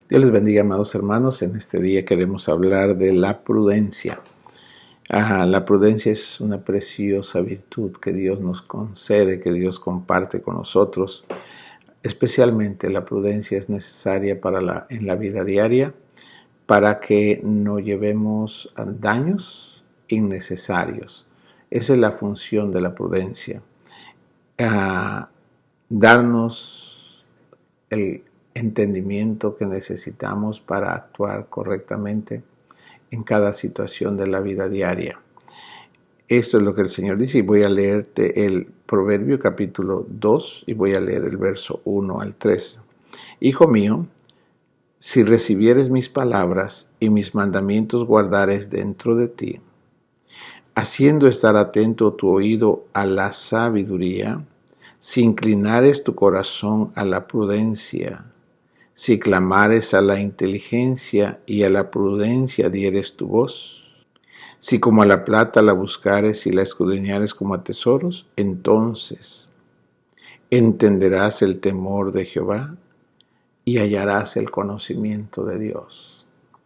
Dios les bendiga, amados hermanos. En este día queremos hablar de la prudencia. La prudencia es una preciosa virtud que Dios nos concede, que Dios comparte con nosotros. Especialmente la prudencia es necesaria en la vida diaria para que no llevemos daños innecesarios. Esa es la función de la prudencia. Darnos el entendimiento que necesitamos para actuar correctamente en cada situación de la vida diaria. Esto es lo que el Señor dice, y voy a leerte el Proverbio capítulo 2 y voy a leer el verso 1 al 3. Hijo mío, si recibieres mis palabras y mis mandamientos guardares dentro de ti, haciendo estar atento tu oído a la sabiduría, si inclinares tu corazón a la prudencia, si clamares a la inteligencia y a la prudencia dieres tu voz, si como a la plata la buscares y la escudriñares como a tesoros, entonces entenderás el temor de Jehová y hallarás el conocimiento de Dios.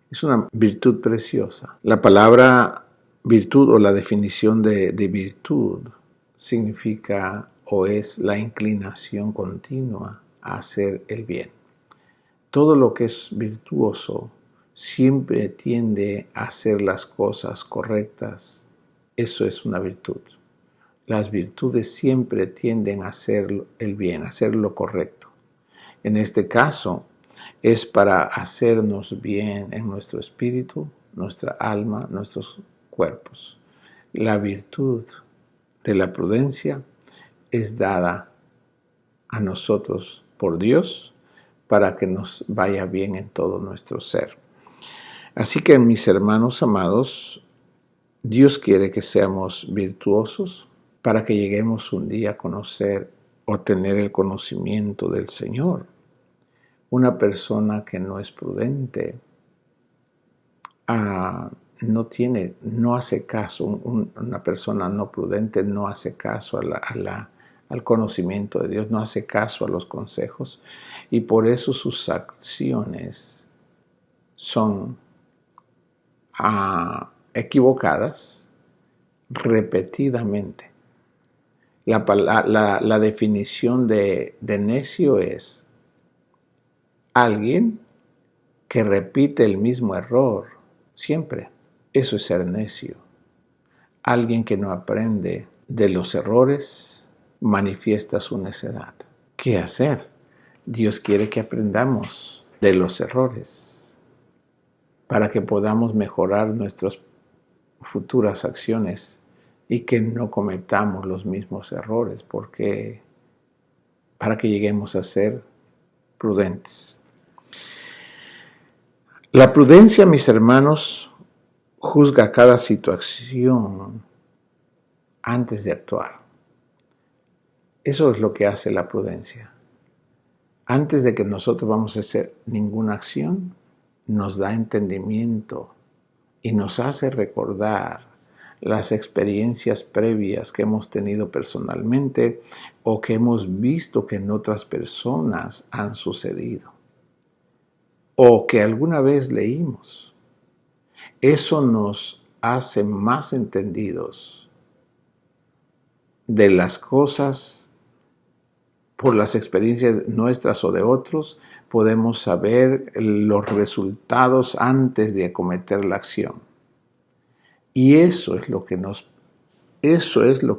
Es una virtud preciosa. La palabra virtud o la definición de virtud significa o es la inclinación continua a hacer el bien. Todo lo que es virtuoso siempre tiende a hacer las cosas correctas. Eso es una virtud. Las virtudes siempre tienden a hacer el bien, a hacer lo correcto. En este caso, es para hacernos bien en nuestro espíritu, nuestra alma, nuestros cuerpos. La virtud de la prudencia es dada a nosotros por Dios para que nos vaya bien en todo nuestro ser. Así que, mis hermanos amados, Dios quiere que seamos virtuosos para que lleguemos un día a conocer o tener el conocimiento del Señor. Una persona que no es prudente no hace caso, una persona no prudente no hace caso al conocimiento de Dios, no hace caso a los consejos, y por eso sus acciones son equivocadas repetidamente. La definición de necio es alguien que repite el mismo error siempre. Eso es ser necio. Alguien que no aprende de los errores manifiesta su necedad. ¿Qué hacer? Dios quiere que aprendamos de los errores para que podamos mejorar nuestras futuras acciones y que no cometamos los mismos errores, para que lleguemos a ser prudentes. La prudencia, mis hermanos, juzga cada situación antes de actuar. Eso es lo que hace la prudencia. Antes de que nosotros vamos a hacer ninguna acción, nos da entendimiento y nos hace recordar las experiencias previas que hemos tenido personalmente o que hemos visto que en otras personas han sucedido o que alguna vez leímos. Eso nos hace más entendidos de las cosas por las experiencias nuestras o de otros. Podemos saber los resultados antes de acometer la acción. Y eso es lo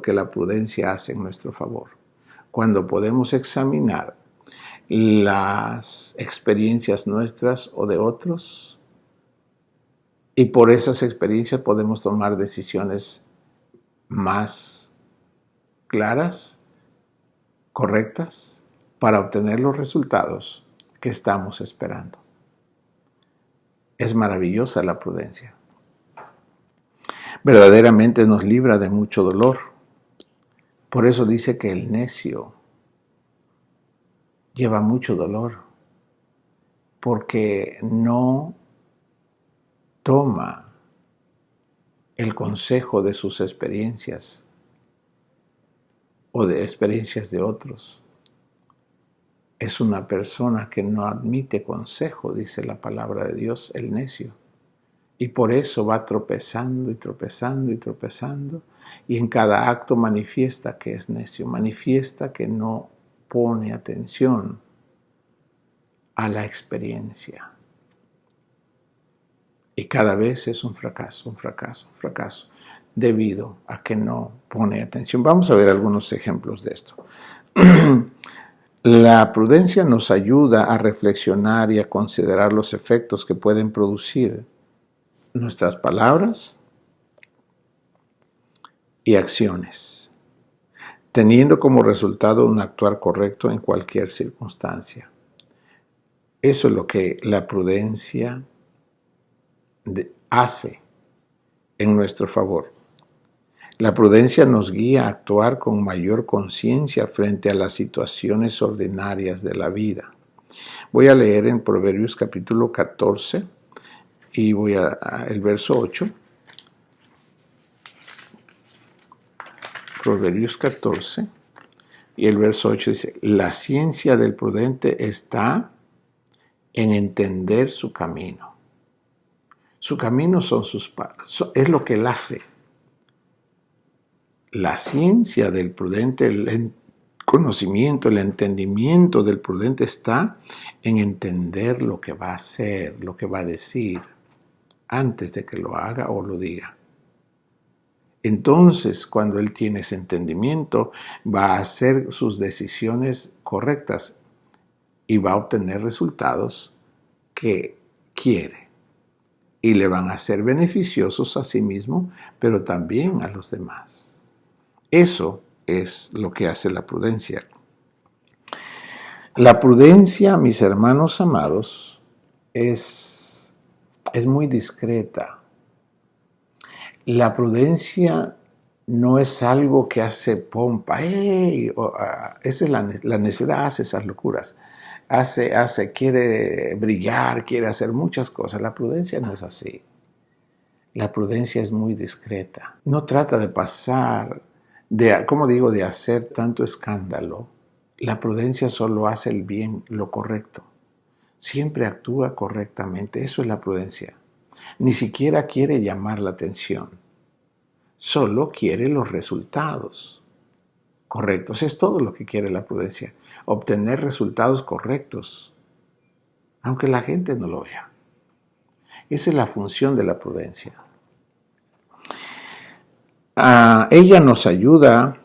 que la prudencia hace en nuestro favor. Cuando podemos examinar las experiencias nuestras o de otros, y por esas experiencias podemos tomar decisiones más claras, correctas, para obtener los resultados que estamos esperando. Es maravillosa la prudencia. Verdaderamente nos libra de mucho dolor. Por eso dice que el necio lleva mucho dolor, porque no toma el consejo de sus experiencias o de experiencias de otros. es una persona que no admite consejo, dice la palabra de Dios, el necio. Y por eso va tropezando y tropezando y tropezando. Y en cada acto manifiesta que es necio, manifiesta que no pone atención a la experiencia. Y cada vez es un fracaso, un fracaso, un fracaso, debido a que no pone atención. Vamos a ver algunos ejemplos de esto. La prudencia nos ayuda a reflexionar y a considerar los efectos que pueden producir nuestras palabras y acciones, teniendo como resultado un actuar correcto en cualquier circunstancia. Eso es lo que la prudencia hace en nuestro favor. La prudencia nos guía a actuar con mayor conciencia frente a las situaciones ordinarias de la vida. Voy a leer en Proverbios capítulo 14 y voy el verso 8. Proverbios 14 y el verso 8 dice: la ciencia del prudente está en entender su camino. Su camino son sus pasos, es lo que él hace. La ciencia del prudente, el conocimiento, el entendimiento del prudente está en entender lo que va a hacer, lo que va a decir, antes de que lo haga o lo diga. Entonces, cuando él tiene ese entendimiento, va a hacer sus decisiones correctas y va a obtener resultados que quiere. Y le van a ser beneficiosos a sí mismo, pero también a los demás. Eso es lo que hace la prudencia. La prudencia, mis hermanos amados, es muy discreta. La prudencia no es algo que hace pompa. Esa es la necedad, hace esas locuras. Quiere brillar, quiere hacer muchas cosas. La prudencia no es así. La prudencia es muy discreta. No trata de pasar, de hacer tanto escándalo. La prudencia solo hace el bien, lo correcto. Siempre actúa correctamente. Eso es la prudencia. Ni siquiera quiere llamar la atención. Solo quiere los resultados correctos. Es todo lo que quiere la prudencia. Obtener resultados correctos, aunque la gente no lo vea. Esa es la función de la prudencia. Ella nos ayuda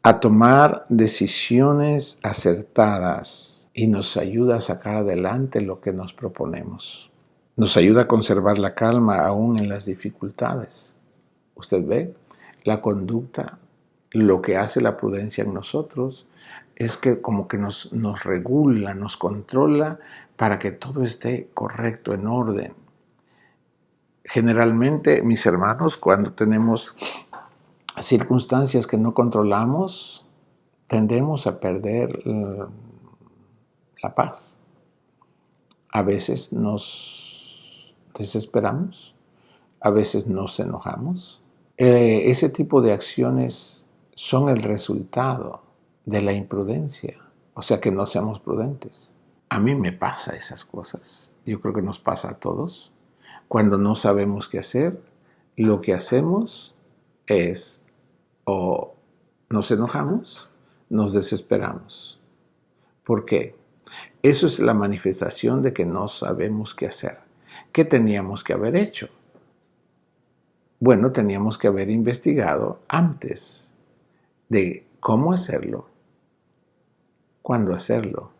a tomar decisiones acertadas y nos ayuda a sacar adelante lo que nos proponemos. Nos ayuda a conservar la calma aún en las dificultades. Usted ve, la conducta, lo que hace la prudencia en nosotros es que como que nos regula, nos controla para que todo esté correcto, en orden. Generalmente, mis hermanos, cuando tenemos circunstancias que no controlamos, tendemos a perder la paz. A veces nos desesperamos, a veces nos enojamos. Ese tipo de acciones son el resultado de la imprudencia, o sea que no seamos prudentes. A mí me pasa esas cosas, yo creo que nos pasa a todos. Cuando no sabemos qué hacer, lo que hacemos es o nos enojamos, nos desesperamos. ¿Por qué? Eso es la manifestación de que no sabemos qué hacer. ¿Qué teníamos que haber hecho? Bueno, teníamos que haber investigado antes de cómo hacerlo, cuándo hacerlo.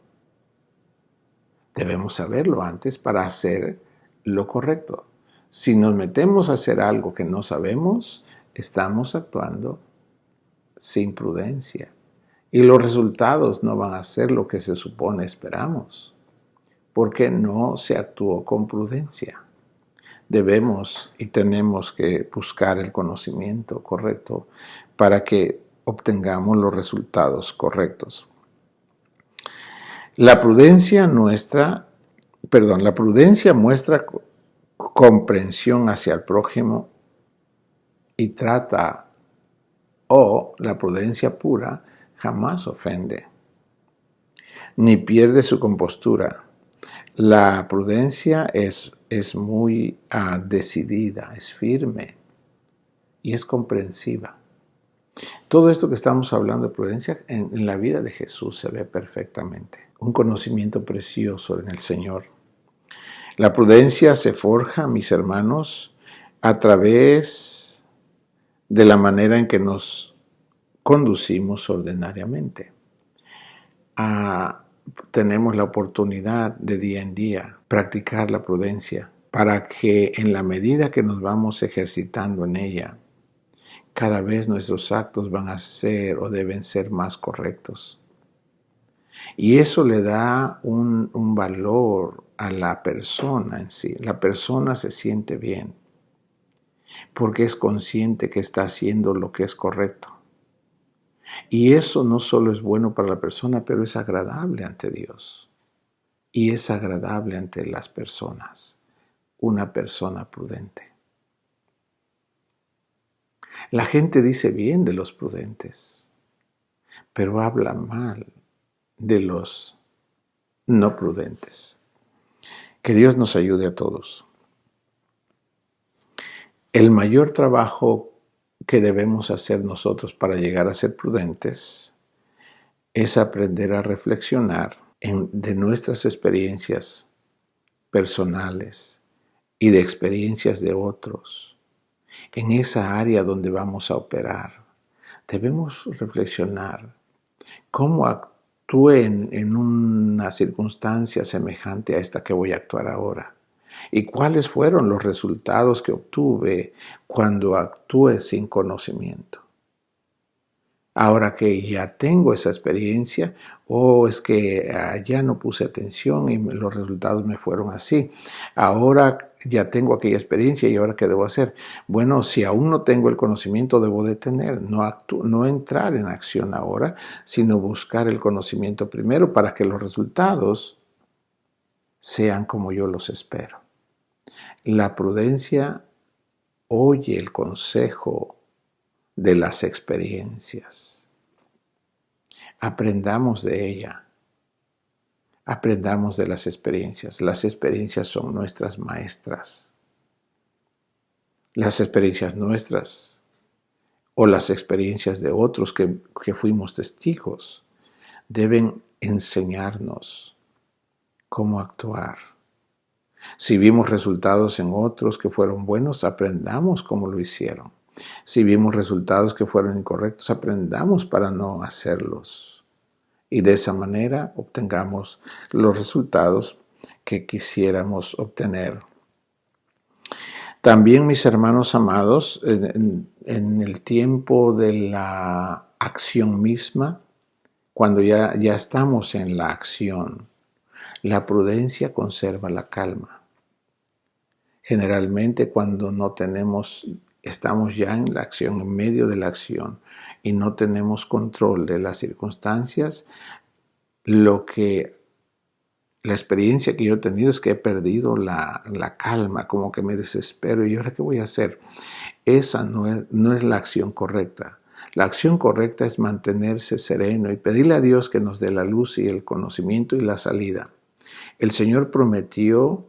Debemos saberlo antes para hacer lo correcto. Si nos metemos a hacer algo que no sabemos, estamos actuando sin prudencia. Y los resultados no van a ser lo que se supone esperamos, porque no se actuó con prudencia. Debemos y tenemos que buscar el conocimiento correcto para que obtengamos los resultados correctos. La prudencia muestra comprensión hacia el prójimo y la prudencia pura jamás ofende. ni pierde su compostura. La prudencia es muy decidida, es firme y es comprensiva. Todo esto que estamos hablando de prudencia en la vida de Jesús se ve perfectamente. Un conocimiento precioso en el Señor. La prudencia se forja, mis hermanos, a través de la manera en que nos conducimos ordinariamente. Tenemos la oportunidad de día en día practicar la prudencia para que en la medida que nos vamos ejercitando en ella, cada vez nuestros actos van a ser o deben ser más correctos. Y eso le da un valor a la persona en sí. La persona se siente bien porque es consciente que está haciendo lo que es correcto. Y eso no solo es bueno para la persona, pero es agradable ante Dios. Y es agradable ante las personas. Una persona prudente. La gente dice bien de los prudentes, pero habla mal de los no prudentes. Que Dios nos ayude a todos. El mayor trabajo que debemos hacer nosotros para llegar a ser prudentes es aprender a reflexionar de nuestras experiencias personales y de experiencias de otros. En esa área donde vamos a operar, debemos reflexionar cómo actúe en una circunstancia semejante a esta que voy a actuar ahora. ¿Y cuáles fueron los resultados que obtuve cuando actué sin conocimiento? Ahora que ya tengo esa experiencia, es que ya no puse atención y los resultados me fueron así. Ahora ya tengo aquella experiencia y ahora ¿qué debo hacer? Bueno, si aún no tengo el conocimiento, debo detener, no entrar en acción ahora, sino buscar el conocimiento primero para que los resultados sean como yo los espero. La prudencia oye el consejo de las experiencias. Aprendamos de ella. Aprendamos de las experiencias. Las experiencias son nuestras maestras. Las experiencias nuestras o las experiencias de otros que fuimos testigos deben enseñarnos cómo actuar. Si vimos resultados en otros que fueron buenos, aprendamos cómo lo hicieron. Si vimos resultados que fueron incorrectos, aprendamos para no hacerlos. Y de esa manera obtengamos los resultados que quisiéramos obtener. También, mis hermanos amados, en el tiempo de la acción misma, cuando ya estamos en la acción, la prudencia conserva la calma. Generalmente cuando estamos ya en la acción, en medio de la acción, y no tenemos control de las circunstancias, la experiencia que yo he tenido es que he perdido la calma, como que me desespero. ¿Y ahora qué voy a hacer? Esa no es la acción correcta. La acción correcta es mantenerse sereno y pedirle a Dios que nos dé la luz y el conocimiento y la salida. El Señor prometió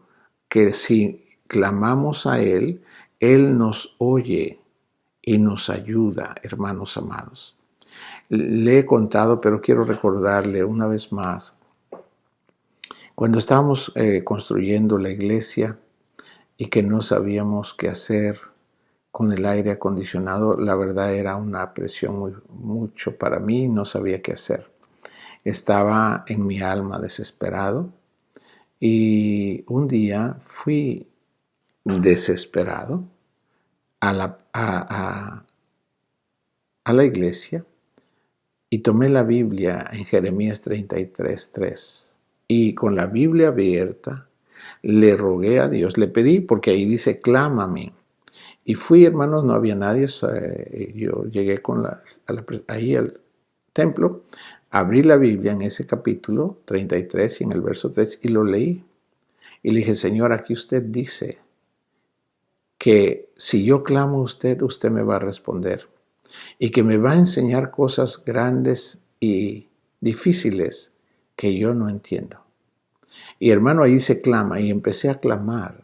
que si clamamos a Él, Él nos oye y nos ayuda, hermanos amados. Le he contado, pero quiero recordarle una vez más. Cuando estábamos construyendo la iglesia y que no sabíamos qué hacer con el aire acondicionado, la verdad era una presión mucho para mí, no sabía qué hacer. Estaba en mi alma desesperado y un día fui desesperado a la iglesia y tomé la Biblia en Jeremías 33:3 y con la Biblia abierta le rogué a Dios, le pedí porque ahí dice clámame. Y fui, hermanos, no había nadie, yo llegué ahí al templo, abrí la Biblia en ese capítulo 33 y en el verso 3 y lo leí. Y le dije, Señor, aquí usted dice que si yo clamo a usted, usted me va a responder y que me va a enseñar cosas grandes y difíciles que yo no entiendo. Y hermano, ahí se clama y empecé a clamar.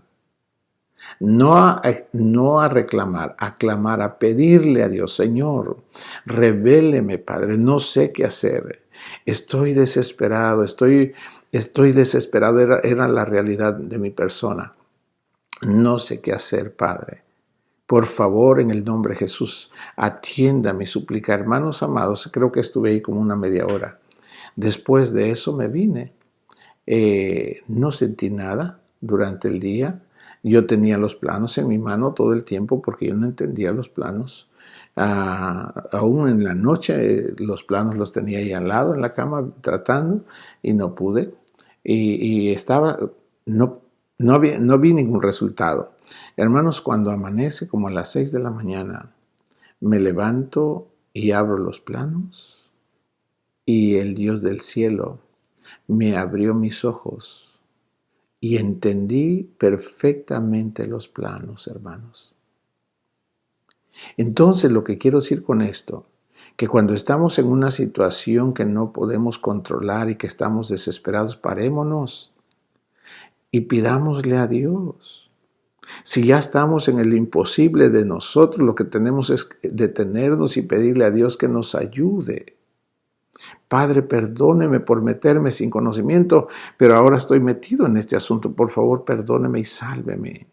No a reclamar, a clamar, a pedirle a Dios, Señor, revéleme, Padre, no sé qué hacer. Estoy desesperado, estoy desesperado, era la realidad de mi persona. No sé qué hacer, Padre. Por favor, en el nombre de Jesús, atienda mi súplica. Hermanos amados, creo que estuve ahí como una media hora. Después de eso me vine. No sentí nada durante el día. Yo tenía los planos en mi mano todo el tiempo porque yo no entendía los planos. Aún en la noche los planos los tenía ahí al lado en la cama tratando y no pude. Y estaba, no vi ningún resultado. Hermanos, cuando amanece como a las 6 de la mañana, me levanto y abro los planos y el Dios del cielo me abrió mis ojos y entendí perfectamente los planos, hermanos. Entonces, lo que quiero decir con esto, que cuando estamos en una situación que no podemos controlar y que estamos desesperados, parémonos y pidámosle a Dios. Si ya estamos en el imposible de nosotros, lo que tenemos es detenernos y pedirle a Dios que nos ayude. Padre, perdóneme por meterme sin conocimiento, pero ahora estoy metido en este asunto. Por favor, perdóneme y sálveme.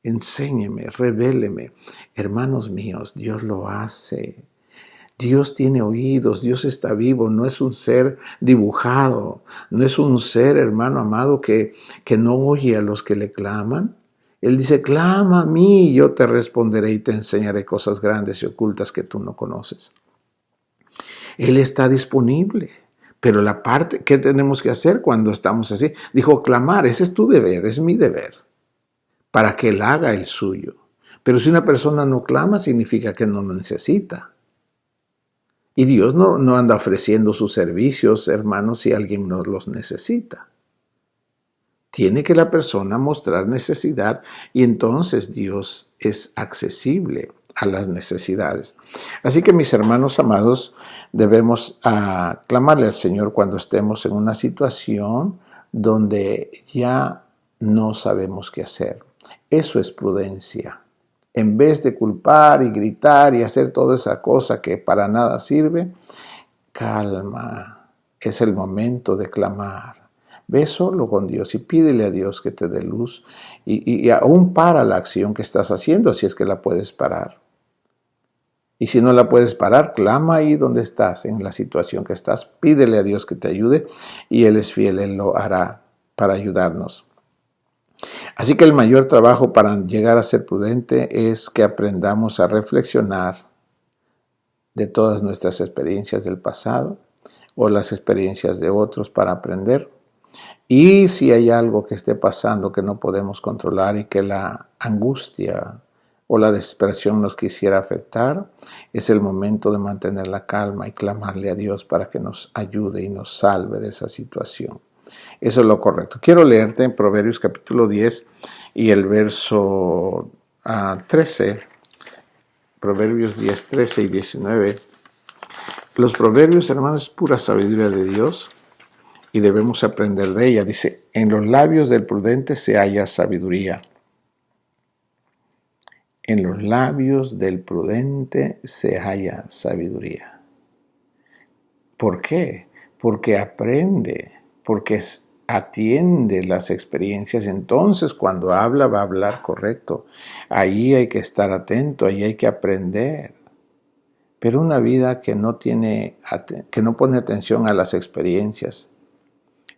Enséñeme, revéleme. Hermanos míos, Dios lo hace. Dios tiene oídos, Dios está vivo, no es un ser dibujado, no es un ser, hermano amado, que no oye a los que le claman. Él dice, clama a mí y yo te responderé y te enseñaré cosas grandes y ocultas que tú no conoces. Él está disponible. Pero la parte, ¿qué tenemos que hacer cuando estamos así? Dijo, clamar, ese es tu deber, es mi deber, para que Él haga el suyo. Pero si una persona no clama, significa que no lo necesita. Y Dios no anda ofreciendo sus servicios, hermanos, si alguien no los necesita. Tiene que la persona mostrar necesidad y entonces Dios es accesible a las necesidades. Así que mis hermanos amados, debemos clamarle al Señor cuando estemos en una situación donde ya no sabemos qué hacer. Eso es prudencia. En vez de culpar y gritar y hacer toda esa cosa que para nada sirve, calma. Es el momento de clamar. Ve solo con Dios y pídele a Dios que te dé luz y aún para la acción que estás haciendo si es que la puedes parar. Y si no la puedes parar, clama ahí donde estás, en la situación que estás. Pídele a Dios que te ayude y Él es fiel, Él lo hará para ayudarnos. Así que el mayor trabajo para llegar a ser prudente es que aprendamos a reflexionar de todas nuestras experiencias del pasado o las experiencias de otros para aprender. Y si hay algo que esté pasando que no podemos controlar y que la angustia o la desesperación nos quisiera afectar, es el momento de mantener la calma y clamarle a Dios para que nos ayude y nos salve de esa situación. Eso es lo correcto. Quiero leerte en Proverbios capítulo 10 y el verso 13, Proverbios 10, 13 y 19. Los proverbios, hermanos, es pura sabiduría de Dios y debemos aprender de ella. Dice, en los labios del prudente se halla sabiduría. En los labios del prudente se halla sabiduría. ¿Por qué? Porque aprende, porque atiende las experiencias. Entonces, cuando habla, va a hablar correcto. Ahí hay que estar atento, ahí hay que aprender. Pero una vida que no pone atención a las experiencias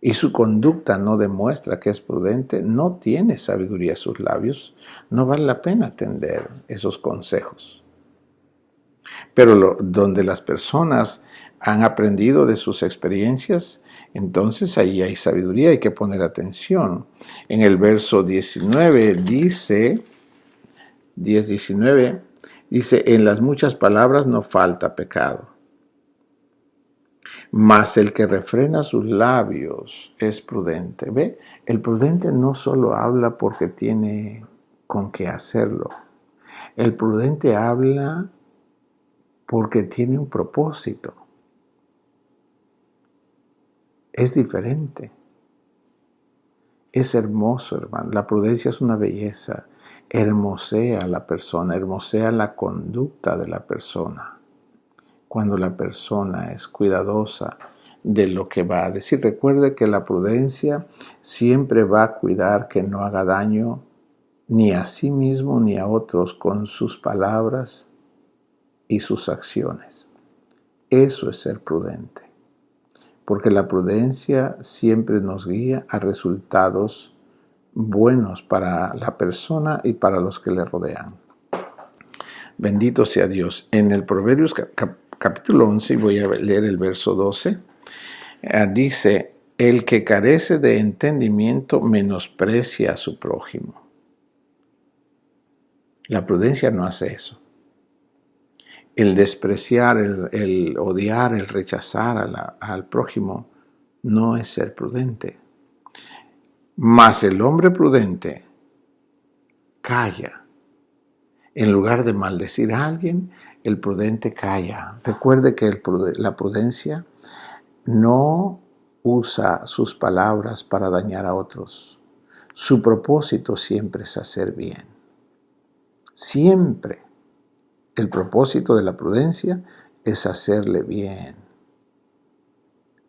y su conducta no demuestra que es prudente, no tiene sabiduría en sus labios, no vale la pena atender esos consejos. Pero donde las personas han aprendido de sus experiencias, entonces ahí hay sabiduría, hay que poner atención. En el verso 19 dice, 10:19, dice, en las muchas palabras no falta pecado, mas el que refrena sus labios es prudente. ¿Ve? El prudente no solo habla porque tiene con qué hacerlo. El prudente habla porque tiene un propósito. es diferente. Es hermoso, hermano. La prudencia es una belleza. Hermosea a la persona, hermosea la conducta de la persona. Cuando la persona es cuidadosa de lo que va a decir. Recuerde que la prudencia siempre va a cuidar que no haga daño ni a sí mismo ni a otros con sus palabras y sus acciones. Eso es ser prudente. Porque la prudencia siempre nos guía a resultados buenos para la persona y para los que le rodean. Bendito sea Dios. En el Proverbios capítulo 11, voy a leer el verso 12, dice, el que carece de entendimiento menosprecia a su prójimo. La prudencia no hace eso. El despreciar, el odiar, el rechazar al prójimo no es ser prudente. Mas el hombre prudente calla. En lugar de maldecir a alguien, el prudente calla. Recuerde que la prudencia no usa sus palabras para dañar a otros. Su propósito siempre es hacer bien. Siempre. El propósito de la prudencia es hacerle bien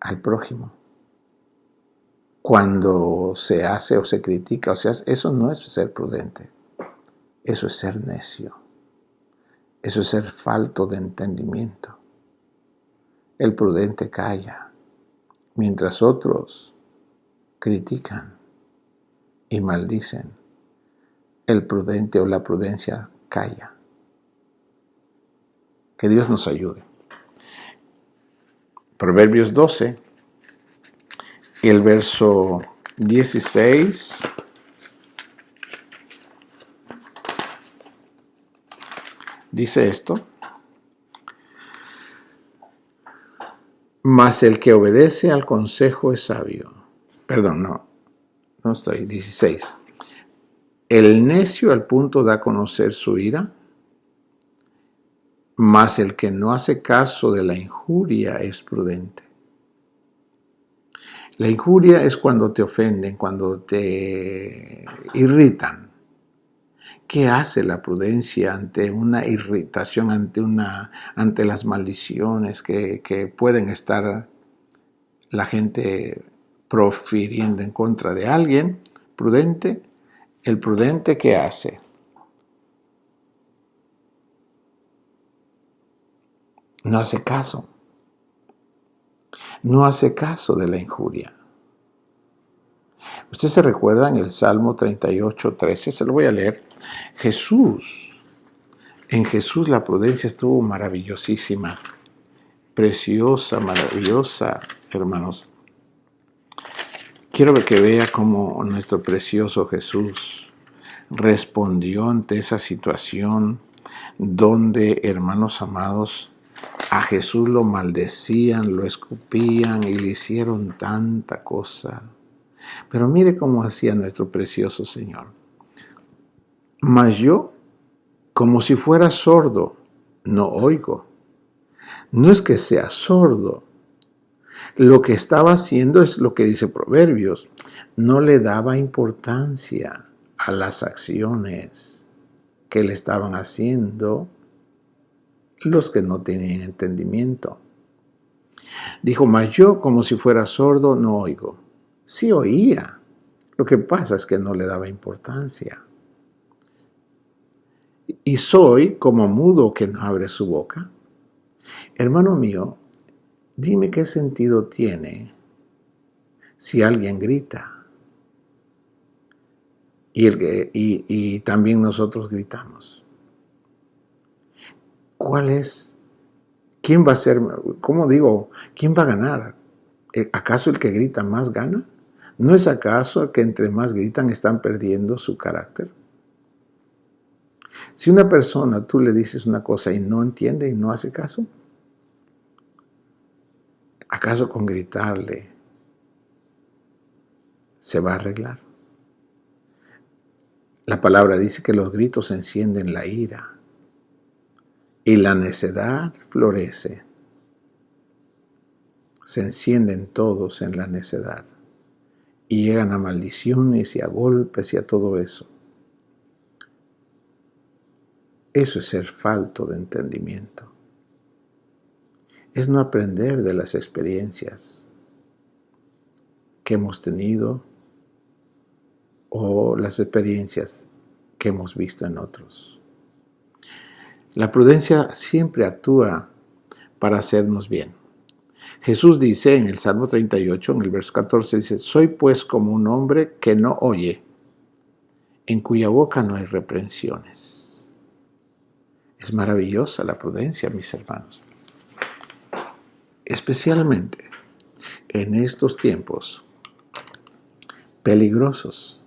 al prójimo. Cuando se hace o se critica, o sea, eso no es ser prudente. Eso es ser necio. Eso es ser falto de entendimiento. El prudente calla, mientras otros critican y maldicen. El prudente o la prudencia calla. Que Dios nos ayude. Proverbios 12, el verso 16. Dice esto. Mas el que obedece al consejo es sabio. Perdón, no estoy. 16. El necio al punto da a conocer su ira, mas el que no hace caso de la injuria es prudente. La injuria es cuando te ofenden, cuando te irritan. ¿Qué hace la prudencia ante una irritación, ante las maldiciones que pueden estar la gente profiriendo en contra de alguien prudente? El prudente, ¿qué hace? No hace caso. No hace caso de la injuria. Usted se recuerda en el Salmo 38:13, se lo voy a leer. En Jesús la prudencia estuvo maravillosísima, preciosa, maravillosa, hermanos. Quiero que vea cómo nuestro precioso Jesús respondió ante esa situación donde, hermanos amados, a Jesús lo maldecían, lo escupían y le hicieron tanta cosa. Pero mire cómo hacía nuestro precioso Señor. Mas yo, como si fuera sordo, no oigo. No es que sea sordo. Lo que estaba haciendo es lo que dice Proverbios. No le daba importancia a las acciones que le estaban haciendo los que no tenían entendimiento. Dijo, mas yo, como si fuera sordo, no oigo. Sí oía. Lo que pasa es que no le daba importancia. Y soy como mudo que no abre su boca. Hermano mío, dime qué sentido tiene si alguien grita y también nosotros gritamos. ¿Quién va a ser, quién va a ganar? ¿Acaso el que grita más gana? ¿No es acaso que entre más gritan están perdiendo su carácter? Si una persona tú le dices una cosa y no entiende y no hace caso, ¿acaso con gritarle se va a arreglar? La palabra dice que los gritos encienden la ira y la necedad florece. se encienden todos en la necedad y llegan a maldiciones y a golpes y a todo eso. Eso es ser falto de entendimiento. Es no aprender de las experiencias que hemos tenido o las experiencias que hemos visto en otros. La prudencia siempre actúa para hacernos bien. Jesús dice en el Salmo 38, en el verso 14, dice: soy pues como un hombre que no oye, en cuya boca no hay reprensiones. Es maravillosa la prudencia, mis hermanos. Especialmente en estos tiempos peligrosos,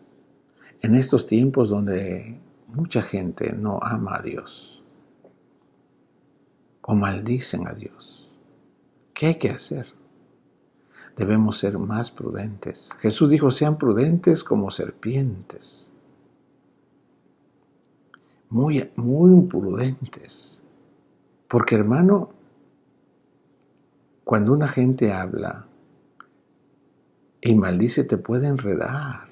en estos tiempos donde mucha gente no ama a Dios o maldicen a Dios. ¿Qué hay que hacer? Debemos ser más prudentes. Jesús dijo: sean prudentes como serpientes. Muy prudentes. Porque, hermano, cuando una gente habla y maldice, te puede enredar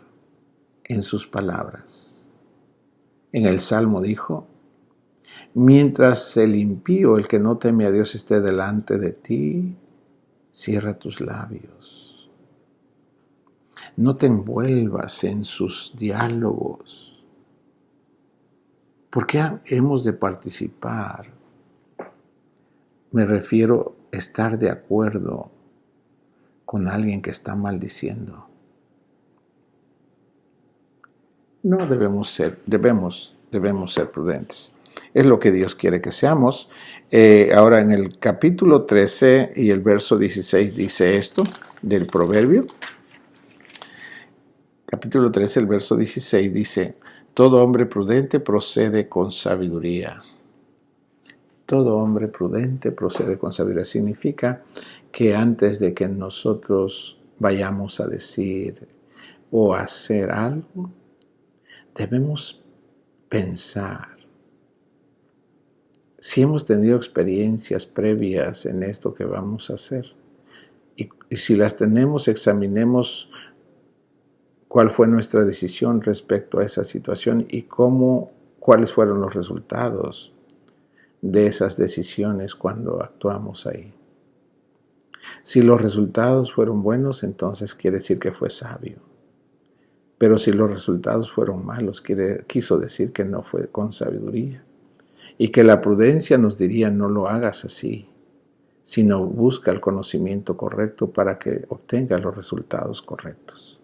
en sus palabras. En el Salmo dijo: mientras el impío, el que no teme a Dios, esté delante de ti, cierra tus labios. No te envuelvas en sus diálogos. ¿Por qué hemos de participar? Me refiero a estar de acuerdo con alguien que está maldiciendo. No debemos ser prudentes. Es lo que Dios quiere que seamos. Ahora en el capítulo 13 y el verso 16 dice esto del proverbio. Capítulo 13, el verso 16 dice: todo hombre prudente procede con sabiduría. Todo hombre prudente procede con sabiduría. Significa que antes de que nosotros vayamos a decir o hacer algo, debemos pensar. Si hemos tenido experiencias previas en esto que vamos a hacer, y si las tenemos, examinemos cuál fue nuestra decisión respecto a esa situación y cuáles fueron los resultados de esas decisiones cuando actuamos ahí. Si los resultados fueron buenos, entonces quiere decir que fue sabio. Pero si los resultados fueron malos, quiso decir que no fue con sabiduría. Y que la prudencia nos diría: no lo hagas así, sino busca el conocimiento correcto para que obtenga los resultados correctos.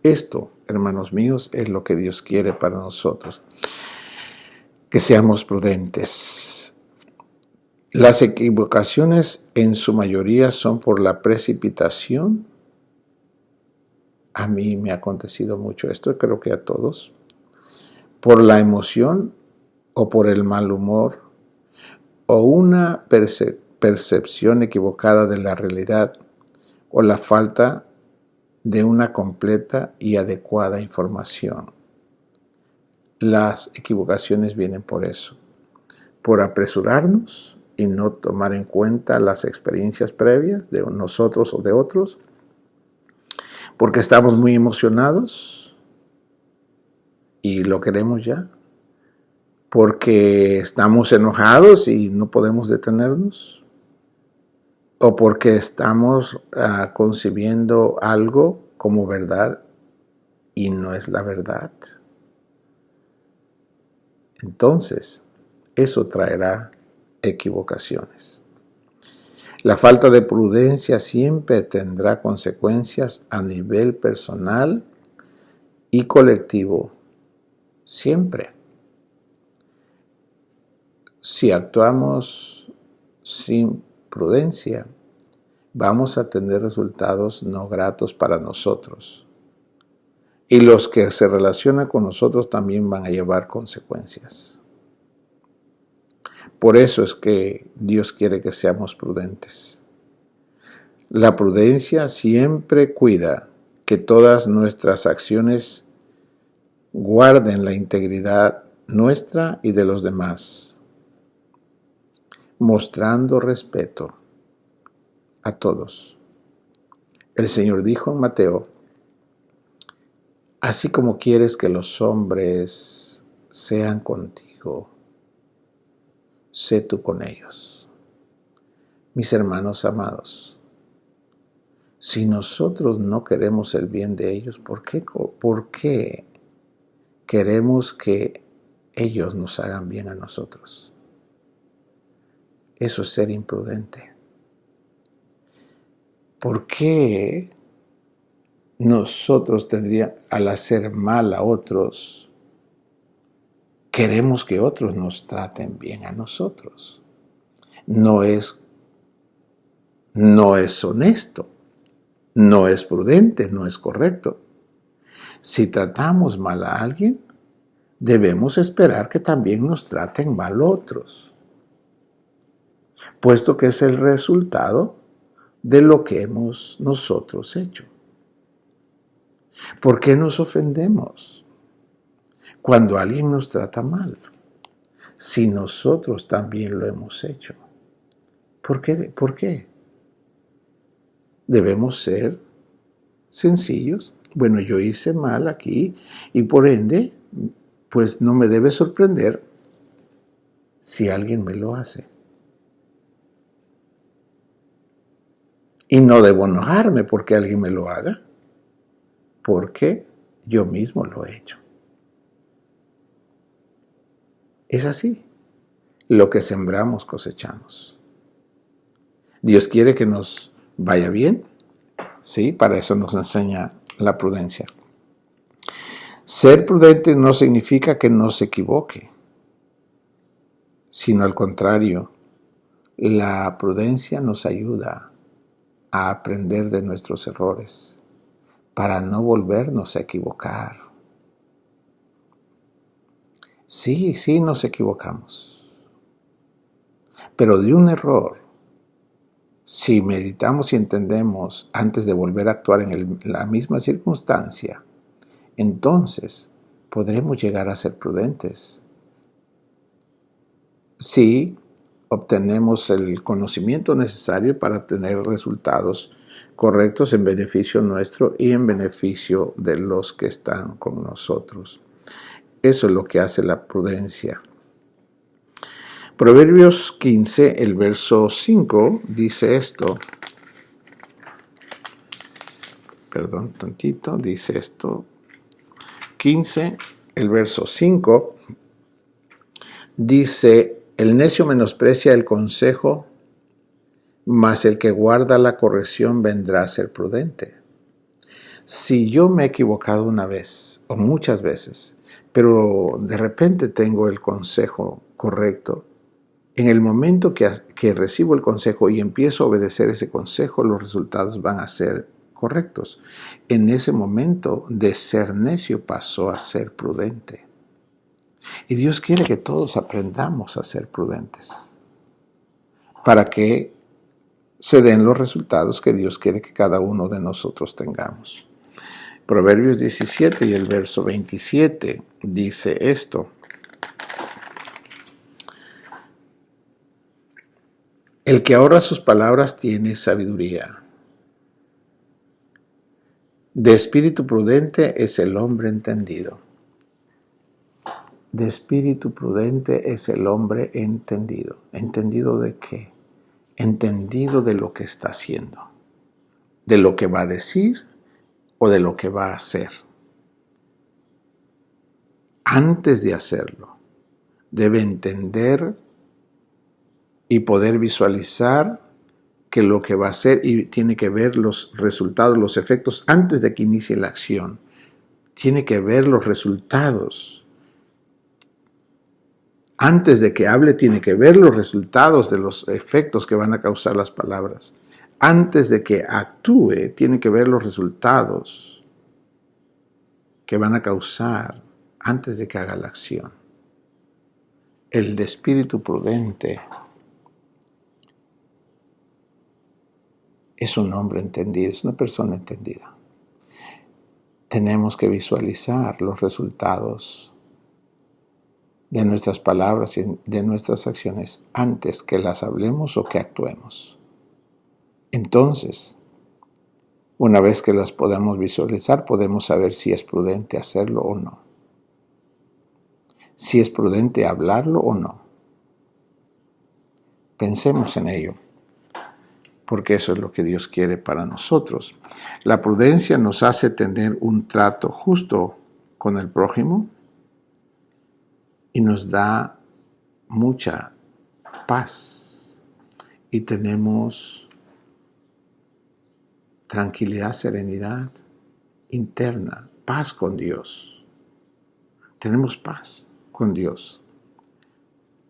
Esto, hermanos míos, es lo que Dios quiere para nosotros, que seamos prudentes. Las equivocaciones en su mayoría son por la precipitación. A mí me ha acontecido mucho esto, creo que a todos. Por la emoción o por el mal humor o una percepción equivocada de la realidad o la falta de una completa y adecuada información. Las equivocaciones vienen por eso, por apresurarnos y no tomar en cuenta las experiencias previas de nosotros o de otros, porque estamos muy emocionados y lo queremos ya, porque estamos enojados y no podemos detenernos, o porque estamos concibiendo algo como verdad y no es la verdad. Entonces, eso traerá equivocaciones. La falta de prudencia siempre tendrá consecuencias a nivel personal y colectivo. Siempre. Si actuamos sin prudencia, vamos a tener resultados no gratos para nosotros. Y los que se relacionan con nosotros también van a llevar consecuencias. Por eso es que Dios quiere que seamos prudentes. La prudencia siempre cuida que todas nuestras acciones guarden la integridad nuestra y de los demás, mostrando respeto a todos. El Señor dijo en Mateo: así como quieres que los hombres sean contigo, sé tú con ellos. Mis hermanos amados, si nosotros no queremos el bien de ellos, ¿por qué queremos que ellos nos hagan bien a nosotros? Eso es ser imprudente. ¿Por qué nosotros al hacer mal a otros, queremos que otros nos traten bien a nosotros? No es honesto, no es prudente, no es correcto. Si tratamos mal a alguien, debemos esperar que también nos traten mal otros, puesto que es el resultado de lo que hemos nosotros hecho. ¿Por qué nos ofendemos cuando alguien nos trata mal, si nosotros también lo hemos hecho? ¿Por qué? Debemos ser sencillos. Bueno, yo hice mal aquí y por ende, pues no me debe sorprender si alguien me lo hace. Y no debo enojarme porque alguien me lo haga, porque yo mismo lo he hecho. Es así. Lo que sembramos cosechamos. Dios quiere que nos vaya bien. Sí, para eso nos enseña la prudencia. Ser prudente no significa que no se equivoque, sino al contrario, la prudencia nos ayuda a aprender de nuestros errores para no volvernos a equivocar. Sí, nos equivocamos, pero de un error, si meditamos y entendemos antes de volver a actuar en la misma circunstancia, entonces podremos llegar a ser prudentes. Si obtenemos el conocimiento necesario para tener resultados correctos en beneficio nuestro y en beneficio de los que están con nosotros. Eso es lo que hace la prudencia. Proverbios 15, el verso 5, dice esto. Dice esto. 15, el verso 5, dice: el necio menosprecia el consejo, mas el que guarda la corrección vendrá a ser prudente. Si yo me he equivocado una vez o muchas veces, pero de repente tengo el consejo correcto, en el momento que recibo el consejo y empiezo a obedecer ese consejo, los resultados van a ser correctos. En ese momento, de ser necio pasó a ser prudente. Y Dios quiere que todos aprendamos a ser prudentes para que se den los resultados que Dios quiere que cada uno de nosotros tengamos. Proverbios 17 y el verso 27 dice esto: el que ahorra sus palabras tiene sabiduría. De espíritu prudente es el hombre entendido. De espíritu prudente es el hombre entendido. ¿Entendido de qué? Entendido de lo que está haciendo, de lo que va a decir o de lo que va a hacer. Antes de hacerlo, debe entender y poder visualizar que lo que va a hacer, y tiene que ver los resultados, los efectos antes de que inicie la acción. Tiene que ver los resultados. Antes de que hable, tiene que ver los resultados de los efectos que van a causar las palabras. Antes de que actúe, tiene que ver los resultados que van a causar antes de que haga la acción. El de espíritu prudente es un hombre entendido, es una persona entendida. Tenemos que visualizar los resultados de nuestras palabras y de nuestras acciones antes que las hablemos o que actuemos. Entonces, una vez que las podamos visualizar, podemos saber si es prudente hacerlo o no. Si es prudente hablarlo o no. Pensemos en ello, porque eso es lo que Dios quiere para nosotros. La prudencia nos hace tener un trato justo con el prójimo y nos da mucha paz y tenemos tranquilidad, serenidad interna, paz con Dios. Tenemos paz con Dios.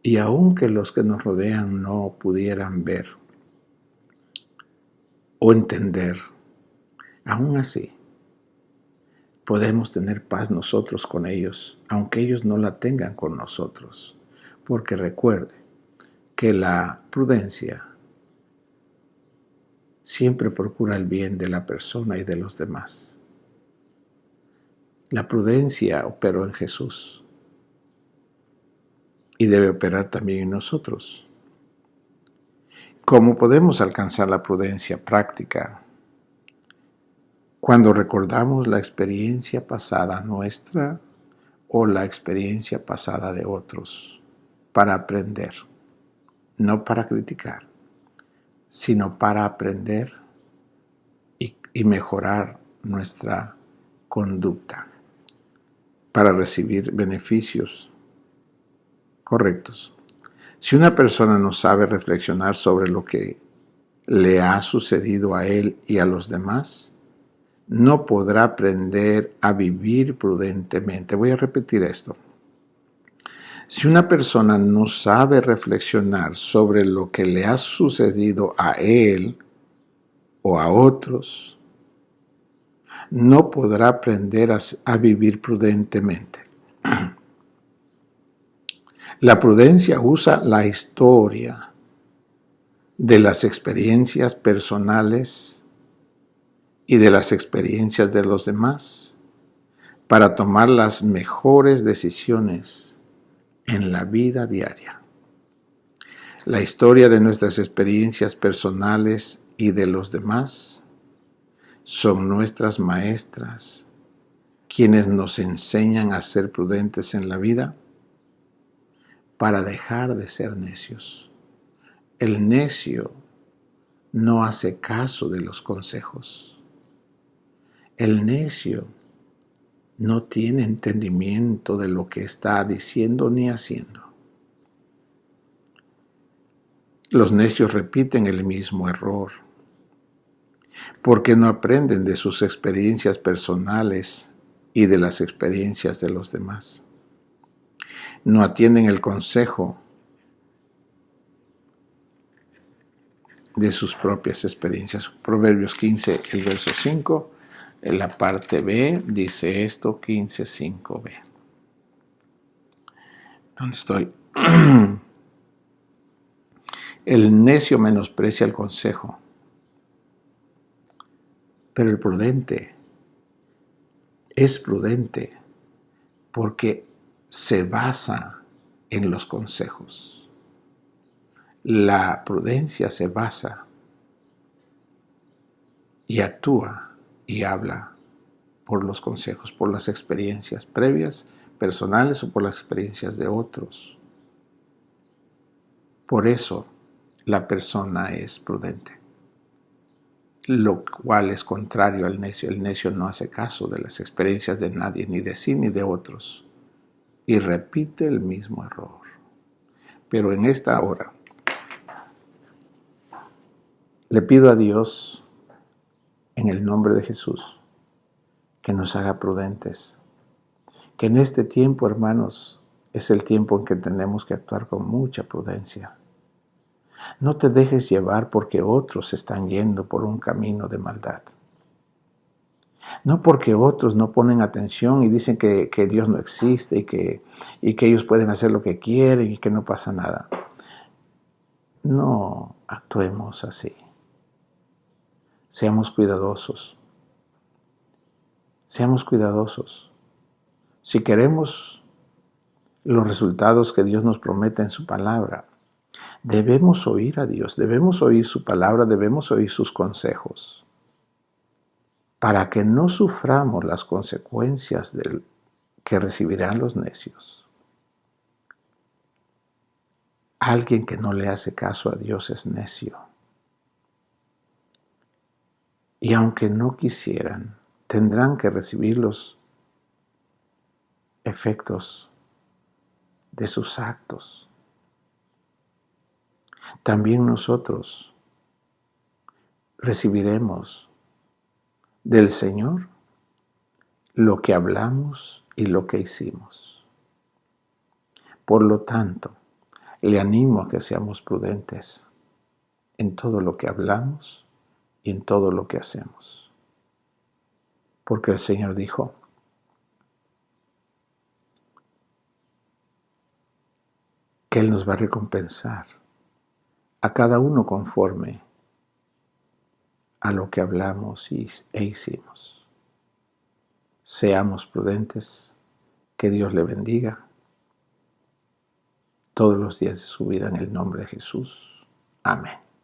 Y aunque los que nos rodean no pudieran ver o entender, aún así podemos tener paz nosotros con ellos, aunque ellos no la tengan con nosotros. Porque recuerde que la prudencia siempre procura el bien de la persona y de los demás. La prudencia operó en Jesús y debe operar también en nosotros. ¿Cómo podemos alcanzar la prudencia práctica? Cuando recordamos la experiencia pasada nuestra o la experiencia pasada de otros, para aprender, no para criticar, sino para aprender y mejorar nuestra conducta, para recibir beneficios correctos. Si una persona no sabe reflexionar sobre lo que le ha sucedido a él y a los demás, no podrá aprender a vivir prudentemente. Voy a repetir esto. Si una persona no sabe reflexionar sobre lo que le ha sucedido a él o a otros, no podrá aprender a vivir prudentemente. La prudencia usa la historia de las experiencias personales y de las experiencias de los demás para tomar las mejores decisiones en la vida diaria. La historia de nuestras experiencias personales y de los demás son nuestras maestras, quienes nos enseñan a ser prudentes en la vida para dejar de ser necios. El necio no hace caso de los consejos. El necio no tiene entendimiento de lo que está diciendo ni haciendo. Los necios repiten el mismo error porque no aprenden de sus experiencias personales y de las experiencias de los demás. No atienden el consejo de sus propias experiencias. Proverbios 15, el verso 5, en la parte B, dice esto, 15:5b. ¿Dónde estoy? El necio menosprecia el consejo, pero el prudente es prudente porque se basa en los consejos. La prudencia se basa y actúa y habla por los consejos, por las experiencias previas, personales o por las experiencias de otros. Por eso la persona es prudente, lo cual es contrario al necio. El necio no hace caso de las experiencias de nadie, ni de sí ni de otros, y repite el mismo error. Pero en esta hora le pido a Dios, en el nombre de Jesús, que nos haga prudentes, que en este tiempo, hermanos, es el tiempo en que tenemos que actuar con mucha prudencia. No te dejes llevar porque otros están yendo por un camino de maldad. No porque otros no ponen atención y dicen que Dios no existe y que ellos pueden hacer lo que quieren y que no pasa nada. No actuemos así. Seamos cuidadosos. Seamos cuidadosos. Si queremos los resultados que Dios nos promete en su palabra, Debemos oír a Dios, debemos oír su palabra, debemos oír sus consejos, para que no suframos las consecuencias que recibirán los necios. Alguien que no le hace caso a Dios es necio. Y aunque no quisieran, tendrán que recibir los efectos de sus actos. También nosotros recibiremos del Señor lo que hablamos y lo que hicimos. Por lo tanto, le animo a que seamos prudentes en todo lo que hablamos y en todo lo que hacemos. Porque el Señor dijo que Él nos va a recompensar a cada uno conforme a lo que hablamos e hicimos. Seamos prudentes, que Dios le bendiga todos los días de su vida en el nombre de Jesús. Amén.